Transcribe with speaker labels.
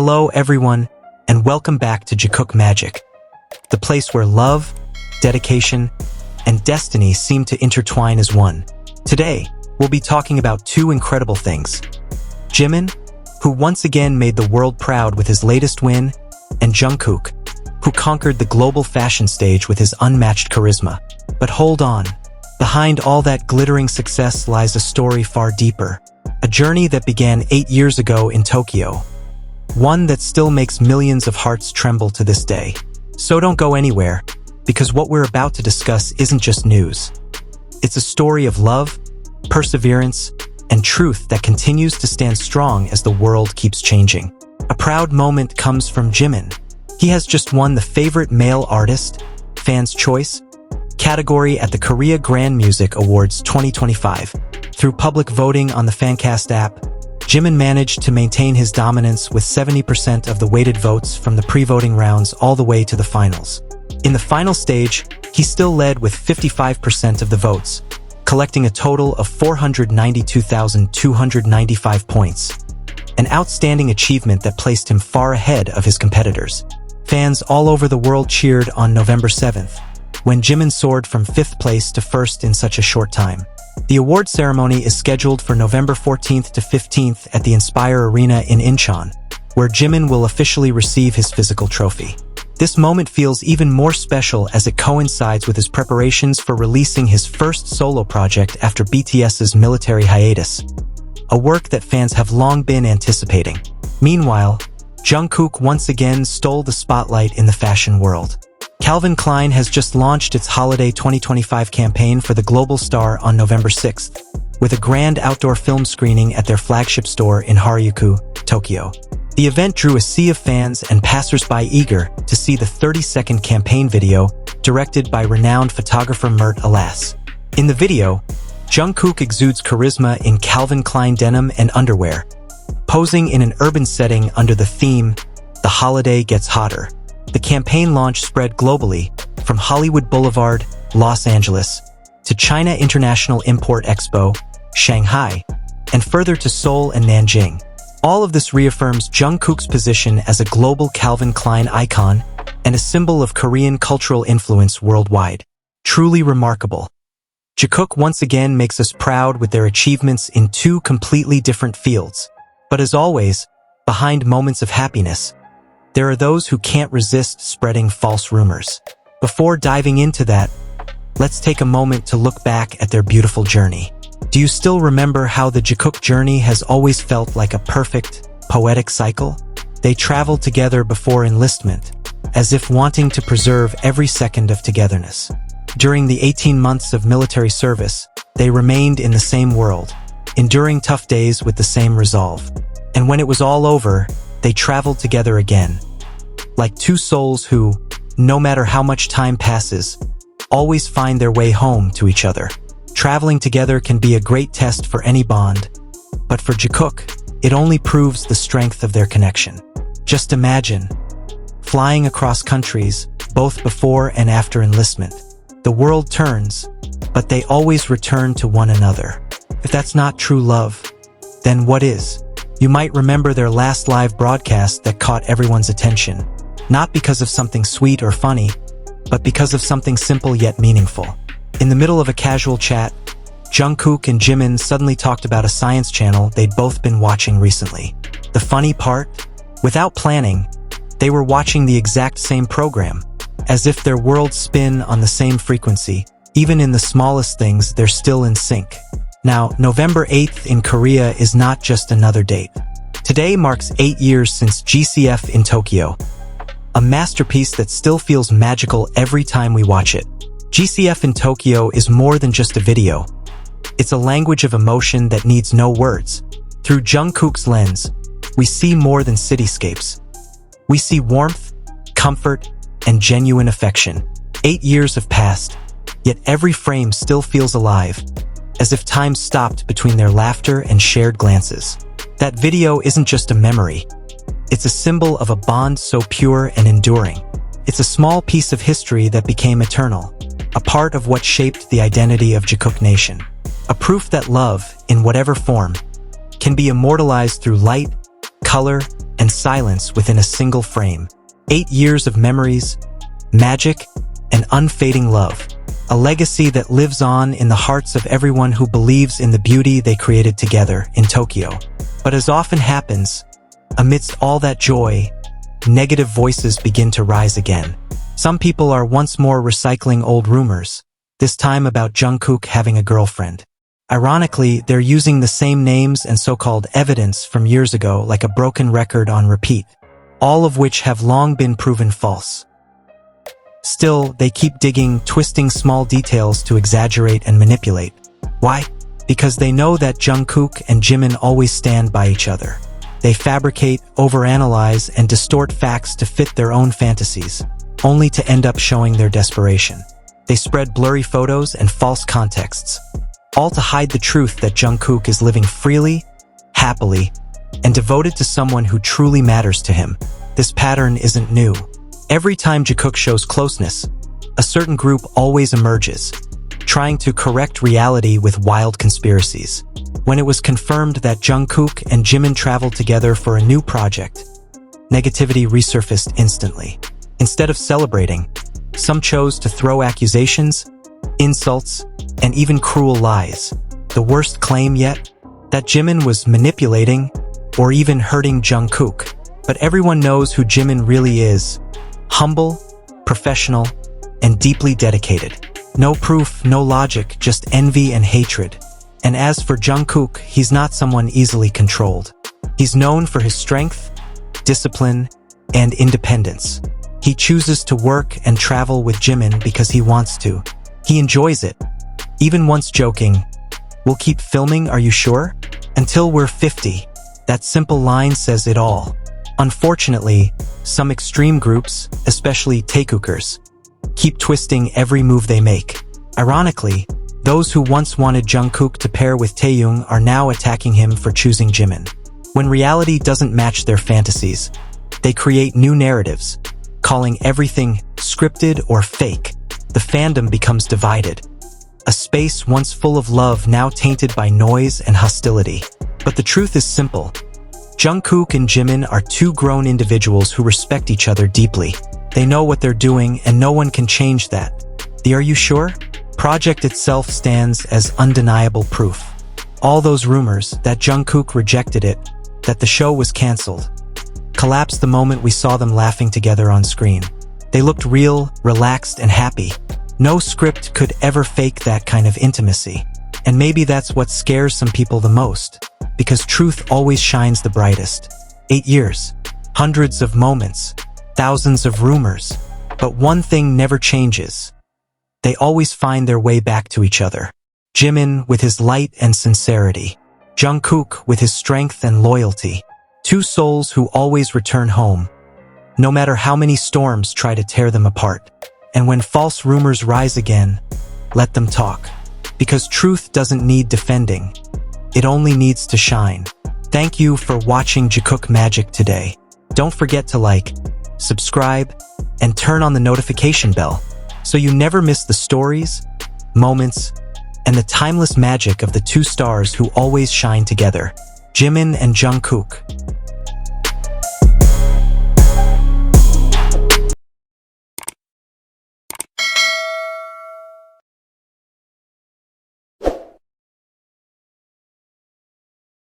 Speaker 1: Hello everyone, and welcome back to Jikook Magic, the place where love, dedication, and destiny seem to intertwine as one. Today, we'll be talking about two incredible things. Jimin, who once again made the world proud with his latest win, and Jungkook, who conquered the global fashion stage with his unmatched charisma. But hold on, behind all that glittering success lies a story far deeper. A journey that began 8 years ago in Tokyo. One that still makes millions of hearts tremble to this day. So don't go anywhere, because what we're about to discuss isn't just news. It's a story of love, perseverance, and truth that continues to stand strong as the world keeps changing. A proud moment comes from Jimin. He has just won the Favorite Male Artist, Fans' Choice, category at the Korea Grand Music Awards 2025. Through public voting on the Fancast app, Jimin managed to maintain his dominance with 70% of the weighted votes from the pre-voting rounds all the way to the finals. In the final stage, he still led with 55% of the votes, collecting a total of 492,295 points. An outstanding achievement that placed him far ahead of his competitors. Fans all over the world cheered on November 7th, when Jimin soared from 5th place to 1st in such a short time. The award ceremony is scheduled for November 14th to 15th at the Inspire Arena in Incheon, where Jimin will officially receive his physical trophy. This moment feels even more special as it coincides with his preparations for releasing his first solo project after BTS's military hiatus, a work that fans have long been anticipating. Meanwhile, Jungkook once again stole the spotlight in the fashion world. Calvin Klein has just launched its Holiday 2025 campaign for the global star on November 6th, with a grand outdoor film screening at their flagship store in Harajuku, Tokyo. The event drew a sea of fans and passers-by eager to see the 30-second campaign video directed by renowned photographer Mert Alas. In the video, Jungkook exudes charisma in Calvin Klein denim and underwear, posing in an urban setting under the theme, "The Holiday Gets Hotter." The campaign launch spread globally, from Hollywood Boulevard, Los Angeles, to China International Import Expo, Shanghai, and further to Seoul and Nanjing. All of this reaffirms Jungkook's position as a global Calvin Klein icon and a symbol of Korean cultural influence worldwide. Truly remarkable. Jikook once again makes us proud with their achievements in two completely different fields. But as always, behind moments of happiness, there are those who can't resist spreading false rumors. Before diving into that, let's take a moment to look back at their beautiful journey. Do you still remember how the Jikook journey has always felt like a perfect, poetic cycle? They traveled together before enlistment, as if wanting to preserve every second of togetherness. During the 18 months of military service, they remained in the same world, enduring tough days with the same resolve. And when it was all over, they traveled together again, like two souls who, no matter how much time passes, always find their way home to each other. Traveling together can be a great test for any bond, but for Jikook, it only proves the strength of their connection. Just imagine, flying across countries, both before and after enlistment. The world turns, but they always return to one another. If that's not true love, then what is? You might remember their last live broadcast that caught everyone's attention, not because of something sweet or funny, but because of something simple yet meaningful. In the middle of a casual chat, Jungkook and Jimin suddenly talked about a science channel they'd both been watching recently. The funny part? Without planning, they were watching the exact same program, as if their worlds spin on the same frequency. Even in the smallest things, they're still in sync. Now, November 8th in Korea is not just another date. Today marks 8 years since GCF in Tokyo, a masterpiece that still feels magical every time we watch it. GCF in Tokyo is more than just a video. It's a language of emotion that needs no words. Through Jungkook's lens, we see more than cityscapes. We see warmth, comfort, and genuine affection. 8 years have passed, yet every frame still feels alive, as if time stopped between their laughter and shared glances. That video isn't just a memory. It's a symbol of a bond so pure and enduring. It's a small piece of history that became eternal, a part of what shaped the identity of Jikook Nation. A proof that love, in whatever form, can be immortalized through light, color, and silence within a single frame. 8 years of memories, magic, and unfading love. A legacy that lives on in the hearts of everyone who believes in the beauty they created together in Tokyo. But as often happens, amidst all that joy, negative voices begin to rise again. Some people are once more recycling old rumors, this time about Jungkook having a girlfriend. Ironically, they're using the same names and so-called evidence from years ago like a broken record on repeat, all of which have long been proven false. Still, they keep digging, twisting small details to exaggerate and manipulate. Why? Because they know that Jungkook and Jimin always stand by each other. They fabricate, overanalyze, and distort facts to fit their own fantasies, only to end up showing their desperation. They spread blurry photos and false contexts, all to hide the truth that Jungkook is living freely, happily, and devoted to someone who truly matters to him. This pattern isn't new. Every time Jikook shows closeness, a certain group always emerges, trying to correct reality with wild conspiracies. When it was confirmed that Jungkook and Jimin traveled together for a new project, negativity resurfaced instantly. Instead of celebrating, some chose to throw accusations, insults, and even cruel lies. The worst claim yet? That Jimin was manipulating or even hurting Jungkook. But everyone knows who Jimin really is. Humble, professional, and deeply dedicated. No proof, no logic, just envy and hatred. And as for Jungkook, he's not someone easily controlled. He's known for his strength, discipline, and independence. He chooses to work and travel with Jimin because he wants to. He enjoys it. Even once joking, "We'll keep filming, are you sure? Until we're 50. That simple line says it all. Unfortunately, some extreme groups, especially Taekookers, keep twisting every move they make. Ironically, those who once wanted Jungkook to pair with Taehyung are now attacking him for choosing Jimin. When reality doesn't match their fantasies, they create new narratives, calling everything scripted or fake. The fandom becomes divided. A space once full of love now tainted by noise and hostility. But the truth is simple. Jungkook and Jimin are two grown individuals who respect each other deeply. They know what they're doing and no one can change that. The "Are you sure?" project itself stands as undeniable proof. All those rumors that Jungkook rejected it, that the show was cancelled, collapsed the moment we saw them laughing together on screen. They looked real, relaxed, and happy. No script could ever fake that kind of intimacy. And maybe that's what scares some people the most, because truth always shines the brightest. 8 years, hundreds of moments, thousands of rumors, but one thing never changes. They always find their way back to each other. Jimin with his light and sincerity. Jungkook with his strength and loyalty. Two souls who always return home, no matter how many storms try to tear them apart. And when false rumors rise again, let them talk. Because truth doesn't need defending. It only needs to shine. Thank you for watching Jikook Magic today. Don't forget to like, subscribe, and turn on the notification bell so you never miss the stories, moments, and the timeless magic of the two stars who always shine together, Jimin and Jungkook.